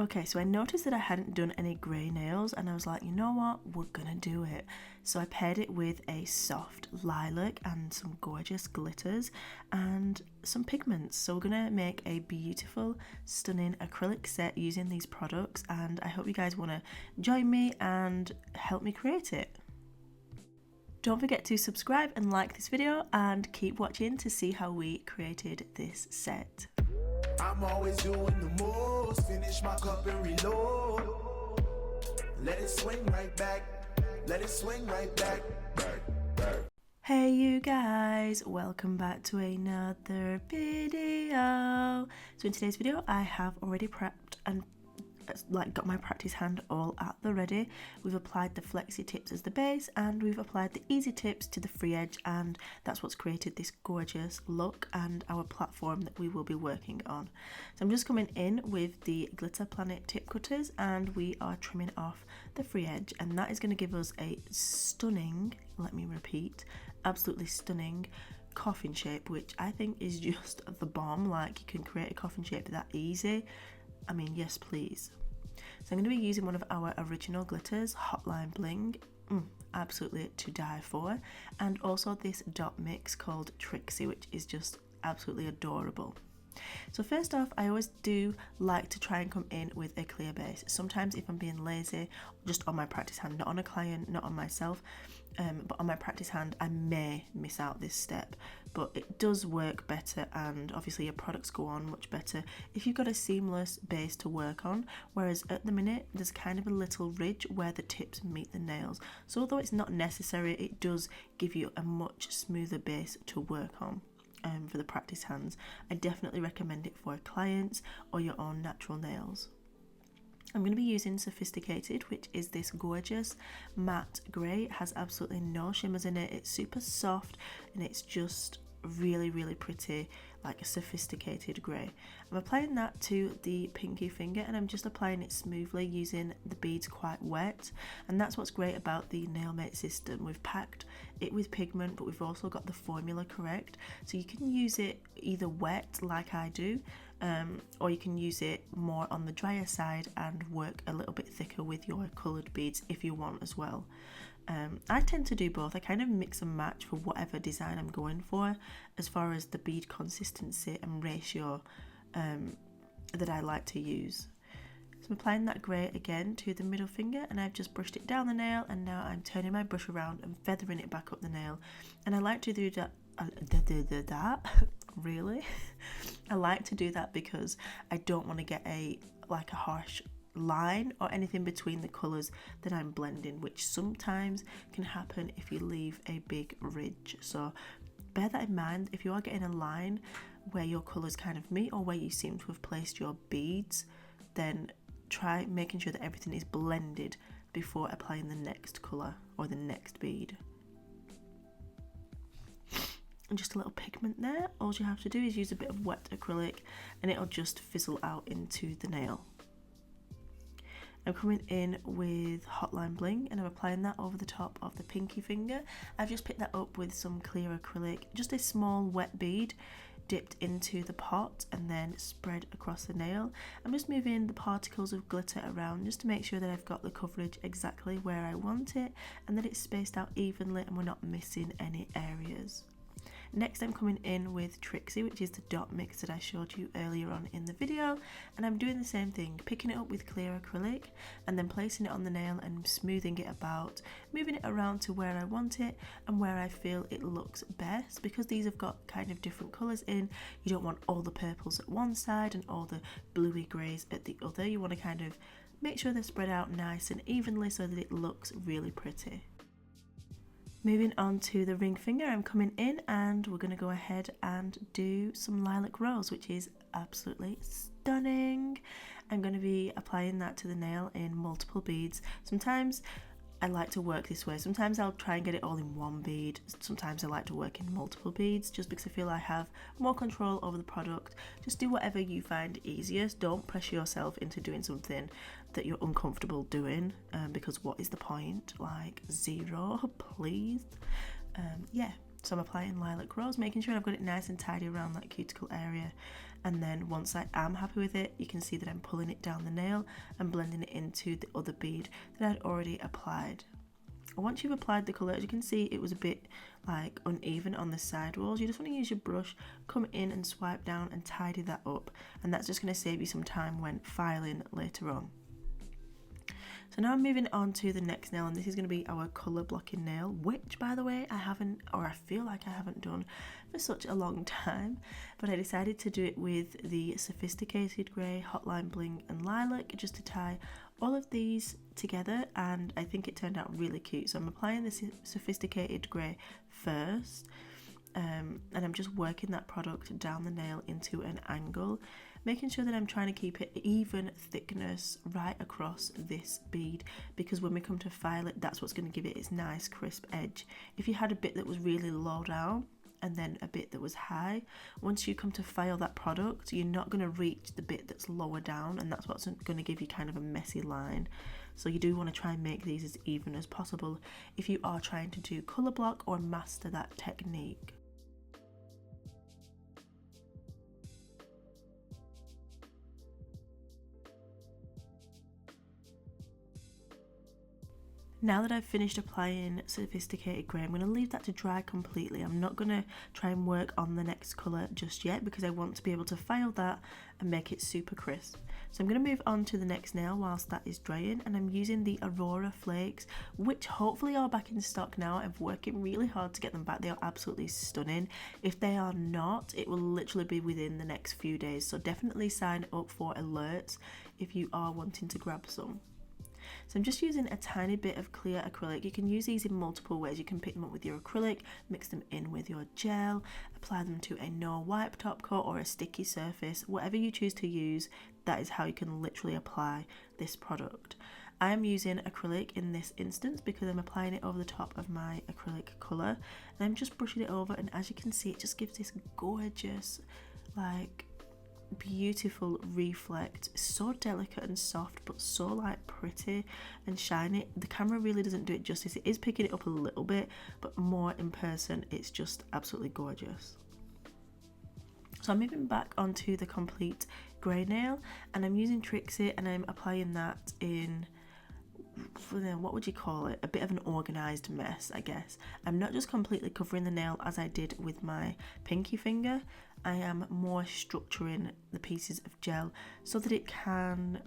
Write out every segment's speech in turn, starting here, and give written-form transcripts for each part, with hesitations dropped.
Okay, so I noticed that I hadn't done any grey nails and I was like, you know what, we're gonna do it. So I paired it with a soft lilac and some gorgeous glitters and some pigments. So we're gonna make a beautiful, stunning acrylic set using these products, and I hope you guys wanna join me and help me create it. Don't forget to subscribe and like this video and keep watching to see how we created this set. I'm always doing the most, finish my cup and reload. Let it swing right back, let it swing right back, back. Hey you guys, welcome back to another video. So in today's video I have already prepped and got my practice hand all at the ready. We've applied the flexi tips as the base and we've applied the easy tips to the free edge, and that's what's created this gorgeous look and our platform that we will be working on. So I'm just coming in with the Glitter Planet tip cutters and we are trimming off the free edge, and that is going to give us a stunning, let me repeat, absolutely stunning coffin shape, which I think is just the bomb. Like, you can create a coffin shape that easy. I mean, yes please. So I'm going to be using one of our original glitters, Hotline Bling, absolutely to die for, and also this dot mix called Trixie, which is just absolutely adorable. So first off, I always do like to try and come in with a clear base. Sometimes if I'm being lazy, just on my practice hand, not on a client, not on myself, but on my practice hand I may miss out this step, but it does work better, and obviously your products go on much better if you've got a seamless base to work on, whereas at the minute there's kind of a little ridge where the tips meet the nails. So although it's not necessary, it does give you a much smoother base to work on. For the practice hands, I definitely recommend it for clients or your own natural nails. I'm going to be using Sophisticated, which is this gorgeous matte grey. It has absolutely no shimmers in it. It's super soft and it's just really pretty, like a sophisticated grey. I'm applying that to the pinky finger and I'm just applying it smoothly using the beads quite wet, and that's what's great about the Nailmate system. We've packed it with pigment, but we've also got the formula correct, so you can use it either wet like I do, or you can use it more on the drier side and work a little bit thicker with your coloured beads if you want as well. I tend to do both. I kind of mix and match for whatever design I'm going for as far as the bead consistency and ratio that I like to use. So I'm applying that grey again to the middle finger, and I've just brushed it down the nail, and now I'm turning my brush around and feathering it back up the nail. And I like to do that really I like to do that because I don't want to get a harsh line or anything between the colours that I'm blending, which sometimes can happen if you leave a big ridge. So bear that in mind. If you are getting a line where your colours kind of meet, or where you seem to have placed your beads, then try making sure that everything is blended before applying the next colour or the next bead. And just a little pigment there. All you have to do is use a bit of wet acrylic and it'll just fizzle out into the nail. I'm coming in with Hotline Bling and I'm applying that over the top of the pinky finger. I've just picked that up with some clear acrylic, just a small wet bead dipped into the pot and then spread across the nail. I'm just moving the particles of glitter around just to make sure that I've got the coverage exactly where I want it and that it's spaced out evenly and we're not missing any areas. Next I'm coming in with Trixie, which is the dot mix that I showed you earlier on in the video, and I'm doing the same thing, picking it up with clear acrylic and then placing it on the nail and smoothing it about, moving it around to where I want it and where I feel it looks best. Because these have got kind of different colours in, you don't want all the purples at one side and all the bluey greys at the other. You want to kind of make sure they're spread out nice and evenly so that it looks really pretty. Moving on to the ring finger, I'm coming in and we're going to go ahead and do some Lilac Rose, which is absolutely stunning. I'm going to be applying that to the nail in multiple beads. Sometimes I like to work this way. Sometimes I'll try and get it all in one bead. Sometimes I like to work in multiple beads just because I feel I have more control over the product. Just do whatever you find easiest. Don't pressure yourself into doing something that you're uncomfortable doing, because what is the point? Like, zero, please. Yeah, so I'm applying Lilac Rose, making sure I've got it nice and tidy around that cuticle area, And then once I am happy with it, you can see that I'm pulling it down the nail and blending it into the other bead that I'd already applied. Once you've applied the colour, as you can see, it was a bit like uneven on the side walls. You just want to use your brush, come in and swipe down and tidy that up, and that's just going to save you some time when filing later on. So now I'm moving on to the next nail, and this is going to be our colour blocking nail, which by the way I haven't, or I feel like I haven't done for such a long time, but I decided to do it with the Sophisticated Grey, Hotline Bling and Lilac, just to tie all of these together, and I think it turned out really cute. So I'm applying the Sophisticated Grey first, and I'm just working that product down the nail into an angle, making sure that I'm trying to keep it even thickness right across this bead, because when we come to file it, that's what's going to give it its nice crisp edge. If you had a bit that was really low down and then a bit that was high, once you come to file that product, you're not going to reach the bit that's lower down, and that's what's going to give you kind of a messy line. So you do want to try and make these as even as possible if you are trying to do colour block or master that technique. Now that I've finished applying Sophisticated Grey, I'm going to leave that to dry completely. I'm not going to try and work on the next colour just yet, because I want to be able to file that and make it super crisp. So I'm going to move on to the next nail whilst that is drying, and I'm using the Aurora flakes, which hopefully are back in stock now. I'm working really hard to get them back. They are absolutely stunning. If they are not, it will literally be within the next few days, so definitely sign up for alerts if you are wanting to grab some. So I'm just using a tiny bit of clear acrylic. You can use these in multiple ways. You can pick them up with your acrylic, mix them in with your gel, apply them to a no wipe top coat or a sticky surface. Whatever you choose to use, that is how you can literally apply this product. I am using acrylic in this instance because I'm applying it over the top of my acrylic colour, and I'm just brushing it over, and as you can see, it just gives this gorgeous, like, beautiful reflect. So delicate and soft, but so like pretty and shiny. The camera really doesn't do it justice. It is picking it up a little bit, but more in person it's just absolutely gorgeous. So I'm moving back onto the complete grey nail, and I'm using Trixie, and I'm applying that in, what would you call it, a bit of an organised mess, I guess. I'm not just completely covering the nail as I did with my pinky finger. I am more structuring the pieces of gel so that it can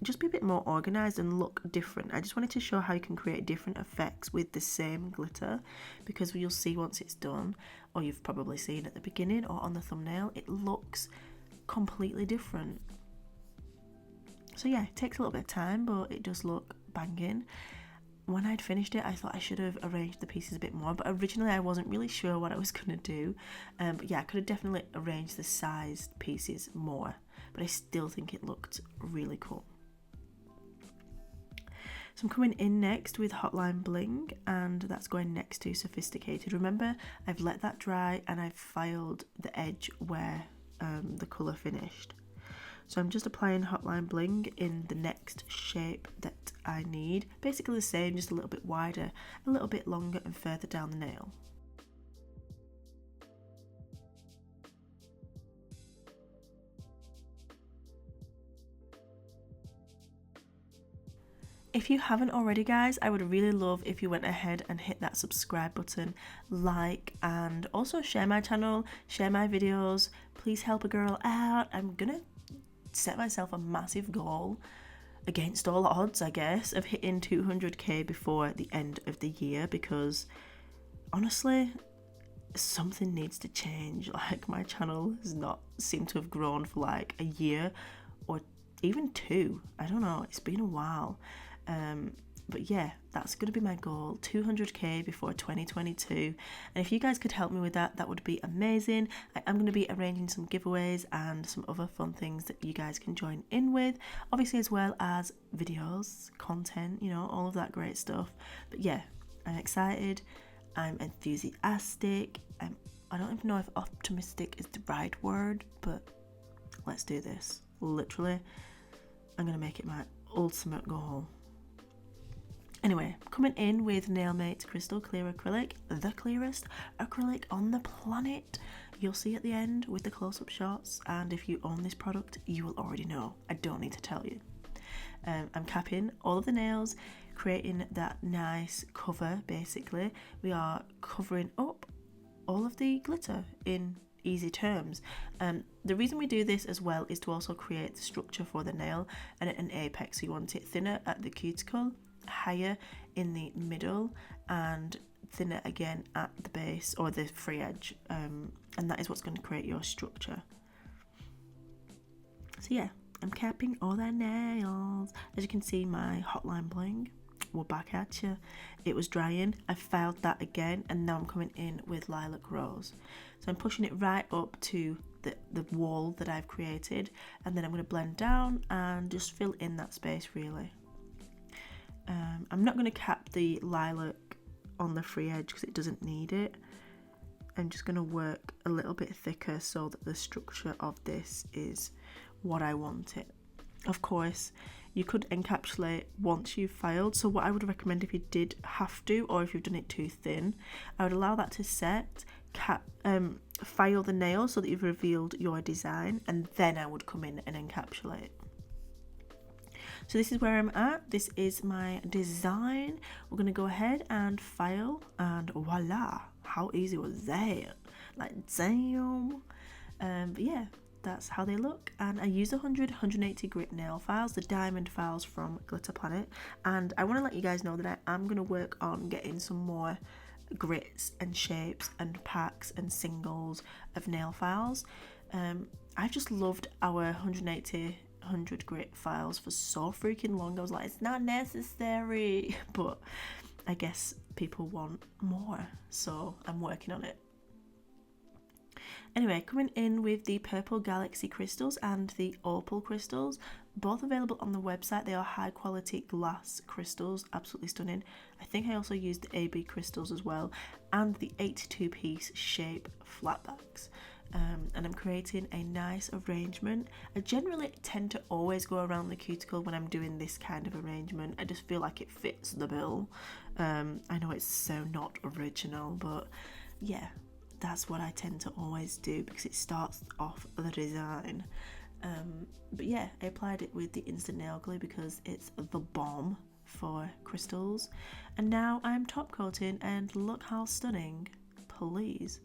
just be a bit more organised and look different. I just wanted to show how you can create different effects with the same glitter, because you'll see once it's done, or you've probably seen at the beginning or on the thumbnail, it looks completely different. So yeah, it takes a little bit of time, but it does look banging. When I'd finished it, I thought I should have arranged the pieces a bit more, but originally I wasn't really sure what I was going to do. But yeah, I could have definitely arranged the sized pieces more, but I still think it looked really cool. So I'm coming in next with Hotline Bling, and that's going next to Sophisticated. Remember, I've let that dry and I've filed the edge where the colour finished. So I'm just applying Hotline Bling in the next shape that I need. Basically the same, just a little bit wider, a little bit longer and further down the nail. If you haven't already, guys, I would really love if you went ahead and hit that subscribe button, like, and also share my channel, share my videos. Please help a girl out. I'm gonna set myself a massive goal, against all odds I guess, of hitting 200k before the end of the year, because honestly something needs to change. Like, my channel has not seemed to have grown for like a year or even two. I don't know, it's been a while. But yeah, that's going to be my goal, 200k before 2022, and if you guys could help me with that, that would be amazing. I am going to be arranging some giveaways and some other fun things that you guys can join in with, obviously, as well as videos, content, you know, all of that great stuff. But yeah, I'm excited, I'm enthusiastic, I don't even know if optimistic is the right word, but let's do this. Literally, I'm going to make it my ultimate goal. Anyway, coming in with Nailmate Crystal Clear Acrylic, the clearest acrylic on the planet. You'll see at the end with the close-up shots, and if you own this product, you will already know. I don't need to tell you. I'm capping all of the nails, creating that nice cover, basically. We are covering up all of the glitter in easy terms. The reason we do this as well is to also create the structure for the nail and an apex. So you want it thinner at the cuticle, higher in the middle, and thinner again at the base or the free edge, and that is what's going to create your structure. So yeah, I'm capping all their nails. As you can see, my hotline bling, we're back at you. It was drying, I filed that again, and now I'm coming in with Lilac Rose. So I'm pushing it right up to the wall that I've created, and then I'm going to blend down and just fill in that space really. I'm not going to cap the lilac on the free edge because it doesn't need it. I'm just going to work a little bit thicker so that the structure of this is what I want it. Of course, you could encapsulate once you've filed, so what I would recommend if you did have to, or if you've done it too thin, I would allow that to set, file the nail so that you've revealed your design, and then I would come in and encapsulate. So this is where I'm at. This is my design. We're going to go ahead and file, and voila, how easy was that? Like, damn. But yeah, that's how they look. And I use 180 grit nail files, the diamond files from Glitter Planet. And I want to let you guys know that I am going to work on getting some more grits and shapes and packs and singles of nail files. I've just loved our 100 grit files for so freaking long. I was like, it's not necessary, but I guess people want more, so I'm working on it. Anyway, coming in with the purple galaxy crystals and the opal crystals, both available on the website. They are high quality glass crystals, absolutely stunning. I think I also used the AB crystals as well, and the 82 piece shape flatbacks. And I'm creating a nice arrangement. I generally tend to always go around the cuticle when I'm doing this kind of arrangement. I just feel like it fits the bill. I know it's so not original, but yeah, that's what I tend to always do because it starts off the design. But yeah, I applied it with the instant nail glue because it's the bomb for crystals. And now I'm top coating, and look how stunning, please.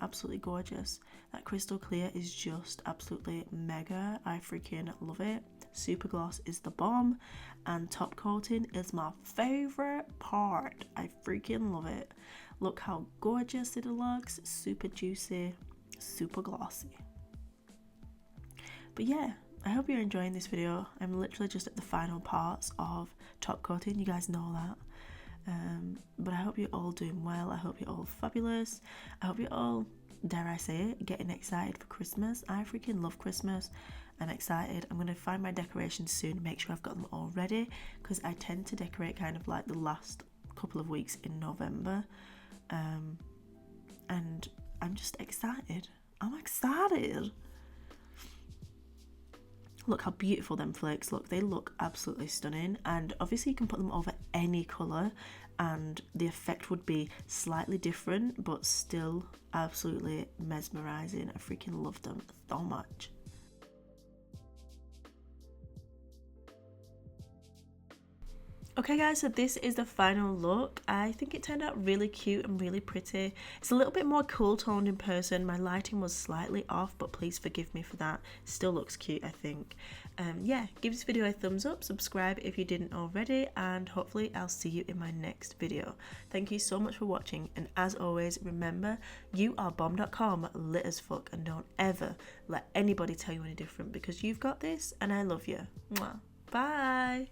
Absolutely gorgeous. That crystal clear is just absolutely mega. I freaking love it. Super gloss is the bomb, and top coating is my favorite part. I freaking love it. Look how gorgeous it looks. Super juicy, super glossy. But yeah, I hope you're enjoying this video. I'm literally just at the final parts of top coating, you guys know that. But I hope you're all doing well. I hope you're all fabulous. I hope you're all, dare I say it, getting excited for Christmas. I freaking love Christmas. I'm excited. I'm going to find my decorations soon, make sure I've got them all ready, because I tend to decorate kind of like the last couple of weeks in November. And I'm just excited. I'm excited. Look how beautiful them flakes look. They look absolutely stunning, and obviously you can put them over any colour and the effect would be slightly different but still absolutely mesmerising. I freaking love them so much. Okay guys, so this is the final look. I think it turned out really cute and really pretty. It's a little bit more cool toned in person. My lighting was slightly off, but please forgive me for that. Still looks cute, I think. Yeah, give this video a thumbs up, subscribe if you didn't already, and hopefully I'll see you in my next video. Thank you so much for watching, and as always, remember, you are bomb.com, lit as fuck, and don't ever let anybody tell you any different, because you've got this and I love you. Mwah. Bye.